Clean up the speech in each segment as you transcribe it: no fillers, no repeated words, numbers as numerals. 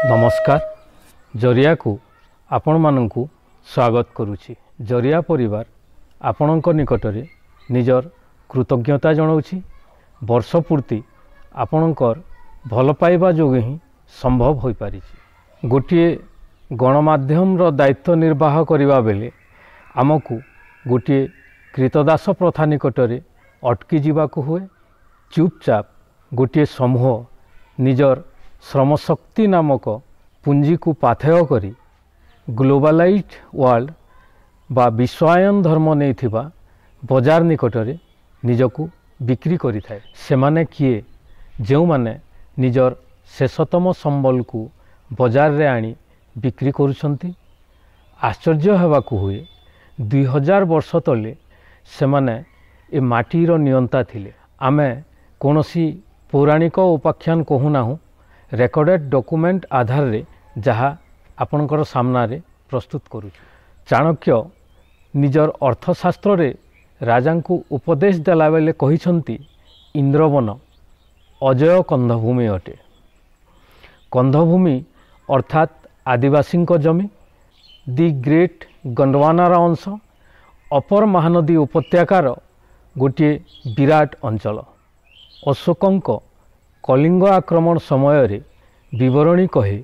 नमस्कार। जरिया को आपण मानंकु स्वागत करुछि। जरिया परिवार आपणक निकटरे निजर कृतज्ञता जनाउछि। वर्ष पूर्ति आपणकर भल पाइबा जोगे ही संभव हो पारिछि। गोटे गणमाध्यम रो दायित्व निर्वाह करिबा बेले आमकु गोटे कृतदास प्रथा निकटरे अटकी जीवाकु हुए। चुपचाप गोटे समूह निजर श्रमशक्ति नामक पुंजी को पाथेय करी ग्लोबलाइज्ड वर्ल्ड बा विश्वायन धर्म नहीं थिबा बजार निकटरे निजकु बिक्री करि थाए। सेमाने किए जो माने निजर शेषतम संबल को बजार रे आनी बिक्री करुछंती। आश्चर्य हेबाकु हुए 2000 वर्ष तले सेमाने ए माटीर नियंता थिले। आमे कोनोसी पौराणिक उपाख्यान कहूनाहु, रेकर्डेड डॉक्यूमेंट आधार रे जहा आपणकर सामना रे प्रस्तुत करू। चाणक्य निजर अर्थशास्त्र रे राजा को उपदेश देला बेले कहिसंती इंद्रवन अजय कंधभूमि अटे। कंधभूमि अर्थात आदिवासी जमी, दि ग्रेट गंडवानार अंश, अपर महानदी उपत्यकार गोटे विराट अंचल। अशोकंक कलिंग आक्रमण समय रे विवरणी कहे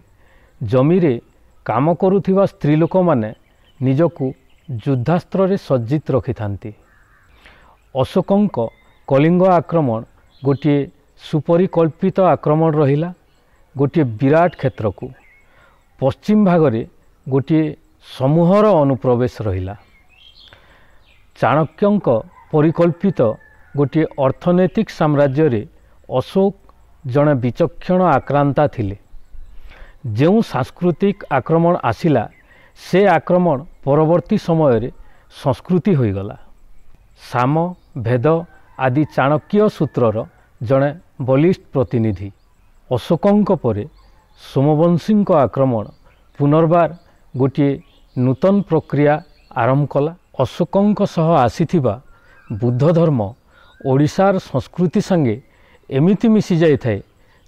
जमीरे काम करुथिबा स्त्री लोक माने निजकु युद्धास्त्र रे सज्जित रखि थांती। अशोकंक कलिंग आक्रमण गोटे सुपरिकल्पित आक्रमण रहिला। गोटे विराट क्षेत्र को पश्चिम भाग रे गोटे समूहर अनुप्रवेश रहिला। चाणक्यंक परिकल्पित गोटे अर्थनैतिक साम्राज्य रे अशोक जड़े विचक्षण आक्रांता थिले। जो सांस्कृतिक आक्रमण आसिला से आक्रमण परवर्ती समय रे संस्कृति होइगला। साम भेद आदि चाणक्य सूत्रर जड़े बलिष्ठ प्रतिनिधि। अशोकंक परे सोमवंशी आक्रमण पुनर्बार गोटे नूतन प्रक्रिया आरंभ कला। अशोकंक सह आसीथिबा बुद्ध धर्म ओडिशार संस्कृति संगे एमिति मिसी जाई थाए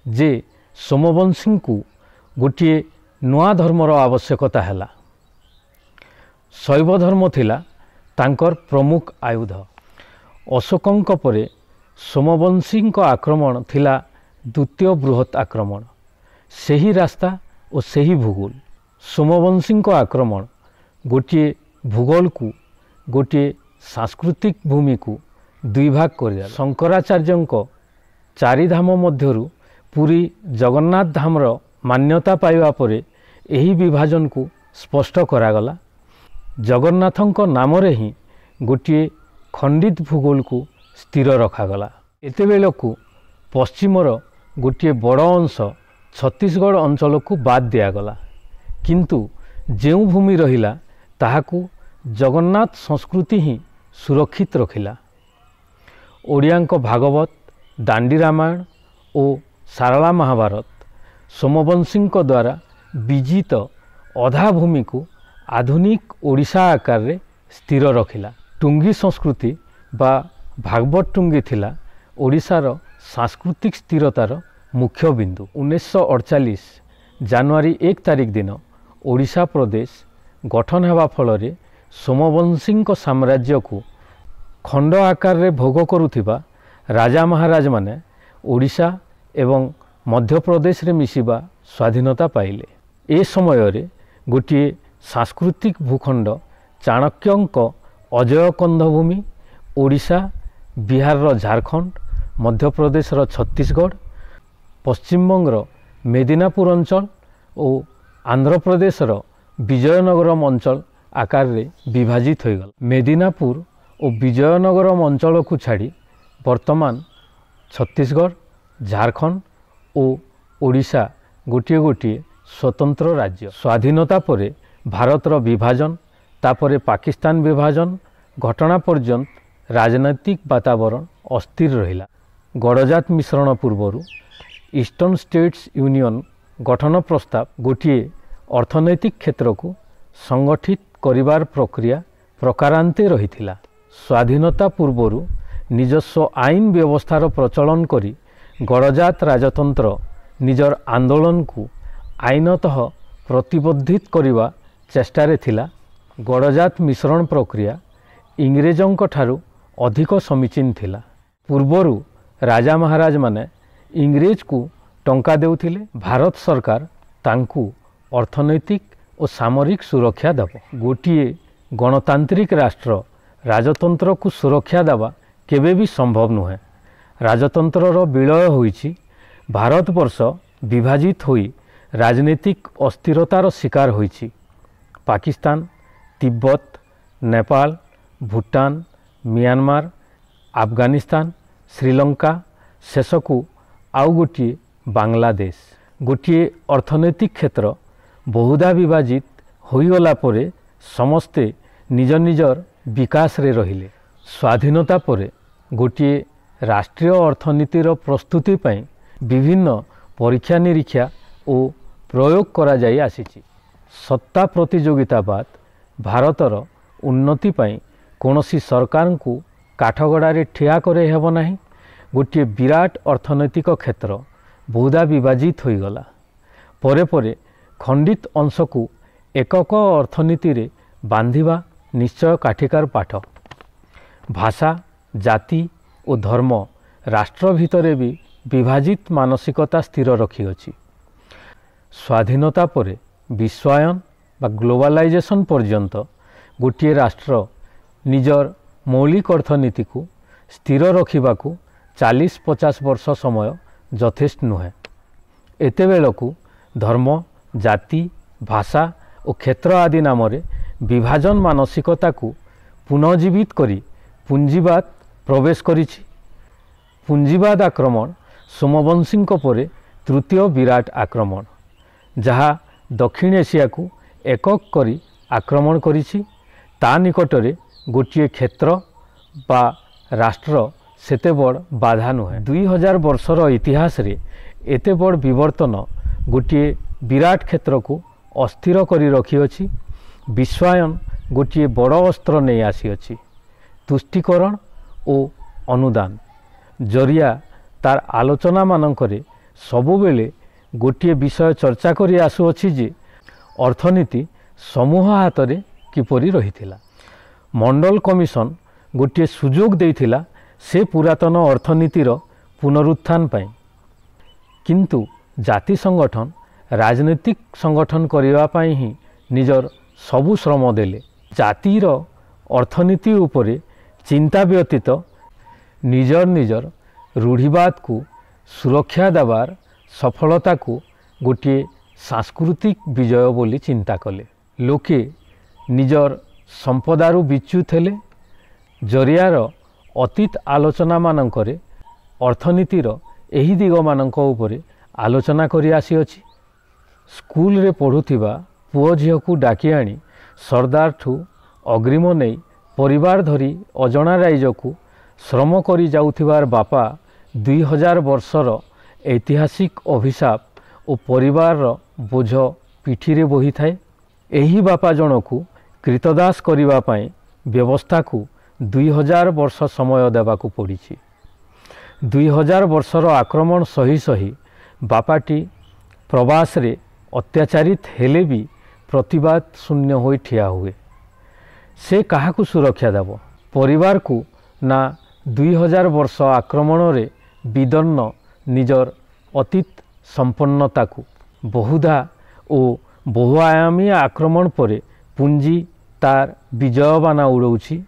जे सोमवंशी को गोटे नुआ धर्मर आवश्यकता हैला। शैव धर्म थिला तांकर प्रमुख आयुध। अशोकंक परे सोमवंशी आक्रमण थिला द्वितीय बृहत आक्रमण। सही रास्ता और सही भूगोल। सोमवंशी आक्रमण गोटे भूगोल को गोटे सांस्कृतिक भूमि को दुई भाग कर। शंकराचार्य चारिधाम मध्यरु पुरी जगन्नाथ धामर मान्यता पाइबा परे एही विभाजन को स्पष्ट करागला। जगन्नाथंक नाम रे ही गोटे खंडित भूगोल को स्थिर रखागला। एतेबेल को पश्चिमर गोटे बड़ अंश छत्तीसगढ़ अंचल को बाद दियागला। किंतु जेउ भूमि रहिला ताहाकू जगन्नाथ संस्कृति ही सुरक्षित रखिला। ओडियांक भागवत, दांडी रामायण और सारला महाभारत सोमवंशी द्वारा विजित अधा भूमि को आधुनिक ओडिशा आकार रे स्थिर रखिला। टुंगी संस्कृति बा भागवत टुंगी थिला ओडिशार सांस्कृतिक स्थिरतार मुख्य बिंदु। 1948 जनवरी 1 तारिख दिन ओडिशा प्रदेश गठन हेबा फल सोमवंशी साम्राज्य को खंड आकार रे भोग करुथिबा राजा महाराज माने ओडिशा एवं मध्य प्रदेश रे मिसिबा स्वाधीनता पाइले। ए समय रे गोटे सांस्कृतिक भूखंड चाणक्यंक अजय कंधभूमि ओडिशा, बिहार रो झारखंड, मध्य प्रदेश रो छत्तीसगढ़, पश्चिम बंगर मेदिनापुर अंचल और आंध्र प्रदेश रो विजयनगरम अंचल आकार रे विभाजित हो गला। मेदिनापुर और विजयनगरम अंचल को छाड़ी वर्तमान छत्तीसगढ़, झारखंड और ओडिशा गोटे गोटे स्वतंत्र राज्य। स्वाधीनता परे भारतर विभाजन तापरे पाकिस्तान विभाजन घटना पर्यंत राजनैतिक वातावरण अस्थिर रहिला। गड़जात मिश्रण पूर्वर ईस्टर्न स्टेट्स यूनियन गठन प्रस्ताव गोटे अर्थनैतिक क्षेत्र को संगठित करिवार प्रक्रिया प्रकारांते रहिथिला। स्वाधीनता पूर्वर निजस्व आईन व्यवस्थार प्रचलन करी गड़जात राजतंत्र निजर आंदोलन को आईनतः प्रतिबद्धित करने चेष्टारे थिला। गड़जात मिश्रण प्रक्रिया इंग्रेजों ठारू अधिक समीचीन थिला। पूर्वरु राजा महाराज माने इंग्रेज को टंका देउथिले। भारत सरकार तांकू अर्थनैतिक और सामरिक सुरक्षा देव। गोटे गणतांत्रिक राष्ट्र राजतंत्र को सुरक्षा देवा केबे भी संभव नुहे। राजतंत्रर विलय होईछि। भारतवर्ष विभाजित होई राजनीतिक अस्थिरतार शिकार होईछि। पाकिस्तान, तिब्बत, नेपाल, भूटान, म्यांमार, अफगानिस्तान, श्रीलंका, शेषकू आउ गोटे बांग्लादेश। गोटे अर्थनैतिक क्षेत्र बहुधा विभाजित होईगला परे समस्ते निज निजर विकास रे रहिले। स्वाधीनता परे गोटे राष्ट्रीय अर्थनीतिर प्रस्तुति पई विभिन्न परीक्षा निरीक्षा और प्रयोग करा जाई आसीछि। सत्ता प्रतियोगिता बाद भारतर उन्नति पई कोनोसी सरकार को काठगड़ारे ठिया करे हेब नाही। गोटे विराट अर्थनैतिक क्षेत्र बहुधा विभाजित होईगला। परे परे खंडित अंश को एकक अर्थनीति रे बांधिबा निश्चय काठिकार पाठ। भाषा, जाति और धर्म राष्ट्र भितरे भी विभाजित मानसिकता स्थिर रखी अछि। स्वाधीनता परे विश्वायन बा ग्लोबलाइजेशन पर्यंत गोटे राष्ट्र निजर मौलिक अर्थनीति को स्थिर रखिबाकू 40-50 वर्ष समय यथेष्ट नुहे। एतेबेलकू धर्म, जाति, भाषा और क्षेत्र आदि नामरे विभाजन मानसिकता को पुनर्जीवित करी पुंजीवाद प्रवेश करिछि। पुंजीवाद आक्रमण सोमवंशी परे तृतीय विराट आक्रमण, जहाँ दक्षिण एशिया को एकक करी आक्रमण करिछि। ता निकटरे गोटे क्षेत्र बा राष्ट्र सेते बड़ बाधा नुहे। 2000 वर्षर इतिहास रे एते बड़ विवर्तन गोटे विराट क्षेत्र को अस्थिर करी रखी अछि। विश्वायन गोटे बड़ अस्त्र नहीं आसी अछि। तुष्टिकरण और अनुदान जरिया तार आलोचना मानकरे सबुबेले गोटे विषय चर्चा करी आसुअछि जे अर्थनीति समूह हाथ रे किपरि रहिथिला। मंडल कमिशन गोटे सुजोग देइथिला से पुरातन अर्थनीतिर पुनरुत्थान पाई। किंतु जाति संगठन राजनीतिक संगठन करबा पाई ही निजर सबु श्रम देले। जातिर अर्थनीति उपरे चिंता व्यतीत निजर निजर रूढ़िवाद को सुरक्षा देवार सफलता को गोटे सांस्कृतिक विजय बोली चिंता कले। लोके निजर संपदारू विच्युत हेले। जरियार अतीत आलोचना मानकरे अर्थनीतिर एही दिग मानक उपरे आलोचना करी आसी अछि। स्कूल रे पढ़ुथिबा पुओ झियो को डाकी आनी सरदार ठू अग्रिम नहीं परिवार धरी अजणा राइज को श्रम करी जाउथिबार बापा 2000 वर्षर ऐतिहासिक अभिशाप और परिवार बोझ पिठी बोही थाए। एही बापा जन को कृतदास करिबा पाई व्यवस्था को 2000 वर्ष समय देवाकू पड़ी। 2000 वर्षर आक्रमण सही सही बापाटी प्रवास रे अत्याचारित हेले भी प्रतिवाद शून्य होई ठिया हुए। से काहाकू सुरक्षा देव? परिवार को ना 2000 वर्ष आक्रमण रे विदर्ण निजर अतीत संपन्नता को बहुधा और बहुआयामी आक्रमण परे पुंजी तार विजयबाना उड़ौछि।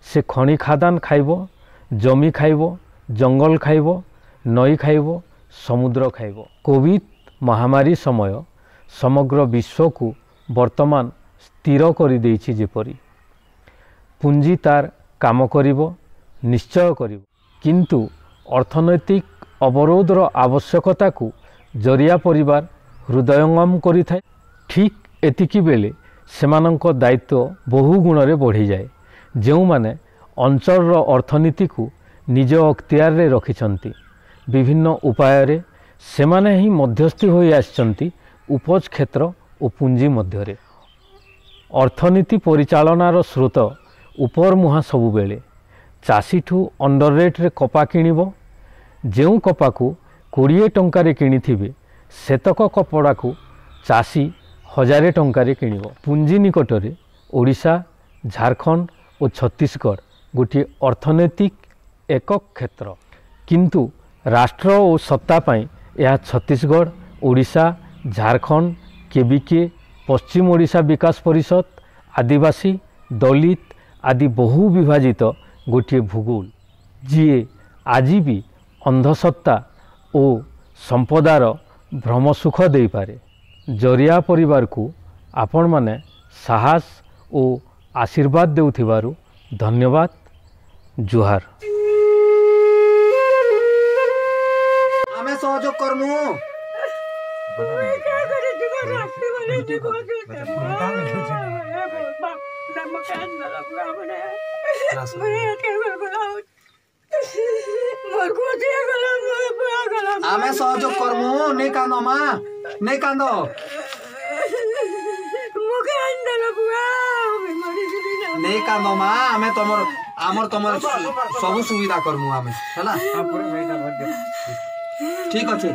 से खनि खादान खाइब, जमी खाइब, जंगल खाइब, नई खाइब, समुद्र खाइब। कोविड महामारी समय समग्र विश्व को वर्तमान स्थिर करि देइछि। जेपरि पुंजी तार काम करिब निश्चय करिब, किंतु अर्थनैतिक अवरोधर आवश्यकता को जरिया परिवार हृदयंगम करि थाए। ठीक एतिकी बेले सेमानंक दायित्व बहु गुण रे बढ़ी जाए। जो माने अंचल अर्थनीति को निज अख्तियार रे रखिछंती। विभिन्न उपाय रे सेमाने ही मध्यस्थी होई आछंती उपज क्षेत्र और पुंजी मध्य रे। अर्थनीति परिचालनार स्रोत उपर मुहा सबु बेले चाषी ठू अंडर रेट रे कपा किनिबो। जेउ कपा को 20 टंका रे किनिथिबे सेतक कपड़ा को चाषी 1000 टंकार किणव। पुंजी निकटरे ओडिशा, झारखंड और छत्तीसगढ़ गोटे अर्थनैतिक एকক क्षेत्र, किंतु राष्ट्र और सत्ता पाई यह छत्तीसगढ़, ओडिशा, झारखंड, केबीके, पश्चिम ओडिशा विकास परिषद, आदिवासी, दलित आदि बहु विभाजित गोटे भूगोल, जी आज भी अंधसत्ता और संपदार भ्रम सुख दे पारे। जरिया परिवार को आपण माने साहस और आशीर्वाद देउथिबारु धन्यवाद। जुहार। आमे सहयोग करमु। आमे सहयोग करमु। नहीं कांदो माँ, नहीं कांदो। नहीं कांदो माँ, आमे तमर आमर तमर सब सुविधा करमु आमे हैला। ठीक अछि।